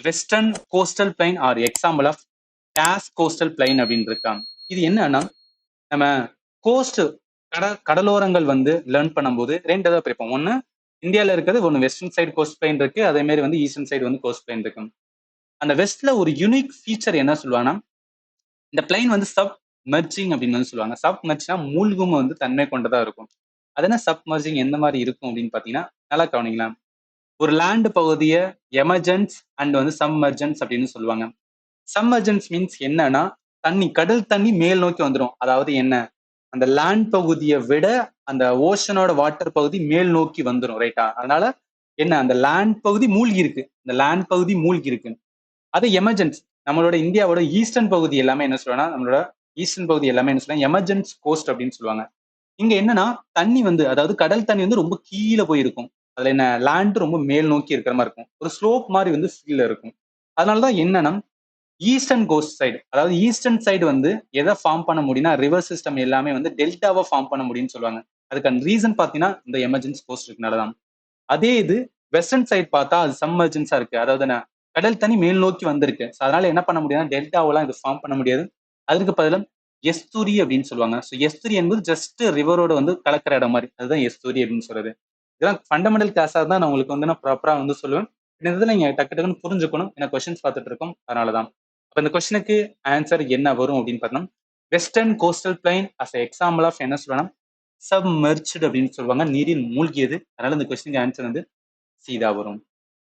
Western coastal plain are example of this coastal plain அப்படின்னு இருக்காங்க. இது என்னன்னா நம்ம கோஸ்ட் கடலோரங்கள் வந்து லேர்ன் பண்ணும்போது ரெண்டு இதாக பிரிப்போம். ஒன்று இந்தியாவில் இருக்கிறது ஒன்று வெஸ்டர்ன் சைடு கோஸ்ட் பிளைன் இருக்கு, அதே மாதிரி வந்து ஈஸ்டர்ன் சைடு வந்து கோஸ்ட் பிளைன் இருக்கு. அந்த வெஸ்ட்ல ஒரு யூனிக் ஃபீச்சர் என்ன சொல்லுவாங்கன்னா இந்த பிளைன் வந்து சப் மெர்ஜிங் அப்படின்னு வந்து சொல்லுவாங்க. சப் மெர்ஜ்னா மூழ்கும் வந்து தன்மை கொண்டதா இருக்கும். அது என்ன சப் மெர்ஜிங் எந்த மாதிரி இருக்கும் அப்படின்னு பார்த்தீங்கன்னா நல்லா கவனிக்கலாம். ஒரு லேண்ட் பகுதியை எமர்ஜென்ஸ் அண்ட் வந்து சப்மர்ஜென்ஸ் அப்படின்னு சொல்லுவாங்க. சப்மர்ஜென்ஸ் மீன்ஸ் என்னன்னா தண்ணி கடல் தண்ணி மேல் நோக்கி வந்துடும். அதாவது என்ன அந்த லேண்ட் பகுதியை விட அந்த ஓஷனோட வாட்டர் பகுதி மேல் நோக்கி வந்துடும், ரைட்டா? அதனால என்ன அந்த லேண்ட் பகுதி மூழ்கி இருக்கு, இந்த லேண்ட் பகுதி மூழ்கி இருக்கு. அது எமர்ஜென்ஸ். நம்மளோட இந்தியாவோட ஈஸ்டர்ன் பகுதி எல்லாமே என்ன சொல்லுவாங்கன்னா நம்மளோட ஈஸ்டர்ன் பகுதி எல்லாமே என்ன சொல்லுவாங்க எமர்ஜென்ஸ் கோஸ்ட் அப்படின்னு சொல்லுவாங்க. இங்க என்னன்னா தண்ணி வந்து அதாவது கடல் தண்ணி வந்து ரொம்ப கீழே போயிருக்கும். அதுல என்ன லேண்ட் ரொம்ப மேல் நோக்கி இருக்கிற மாதிரி இருக்கும், ஒரு ஸ்லோப் மாதிரி வந்து ஃபீல் இருக்கும். அதனாலதான் என்னன்னா ஈஸ்டர்ன் கோஸ்ட் சைடு, அதாவது ஈஸ்டர்ன் சைடு வந்து எதை ஃபார்ம் பண்ண முடியும்னா ரிவர் சிஸ்டம் எல்லாமே வந்து டெல்டாவை ஃபார்ம் பண்ண முடியும்னு சொல்லுவாங்க. அதுக்கான ரீசன் பாத்தீங்கன்னா இந்த எமர்ஜென்சி கோஸ்ட் இருக்கனாலதான். அதே இது வெஸ்டர்ன் சைடு பார்த்தா அது சப்மர்ஜென்ஸா இருக்கு, அதாவது என்ன கடல் தண்ணி மேல் நோக்கி வந்திருக்கு. அதனால என்ன பண்ண முடியாதுன்னா டெல்டாவெல்லாம் இது ஃபார்ம் பண்ண முடியாது. அதுக்கு பதிலாக எஸ்துரி அப்படின்னு சொல்லுவாங்க. ஸோ எஸ்துரி என்பது ஜஸ்ட் ரிவரோட வந்து கலக்கிற இடம் மாதிரி, அதுதான் எஸ்துரி அப்படின்னு சொல்றது. இதெல்லாம் ஃபண்டமெண்டல் கிளாஸாக தான் நான் உங்களுக்கு வந்து நான் ப்ராப்பரா வந்து சொல்லுவேன். இந்த இதில் நீங்க டக்கு டக்குன்னு புரிஞ்சுக்கணும். எனக்கு கொஸ்டின்ஸ் பார்த்துட்டு இருக்கோம், அதனாலதான். அப்ப இந்த கொஸ்டினுக்கு ஆன்சர் என்ன வரும் அப்படின்னு பார்த்தோம்னா western coastal plain as example of என்ன சொல்லணும் சப்மெர்ஜ்டு அப்படின்னு சொல்லுவாங்க, நீரில் மூழ்கியது. அதனால இந்த கொஸ்டினுக்கு ஆன்சர் வந்து சீதா வரும்.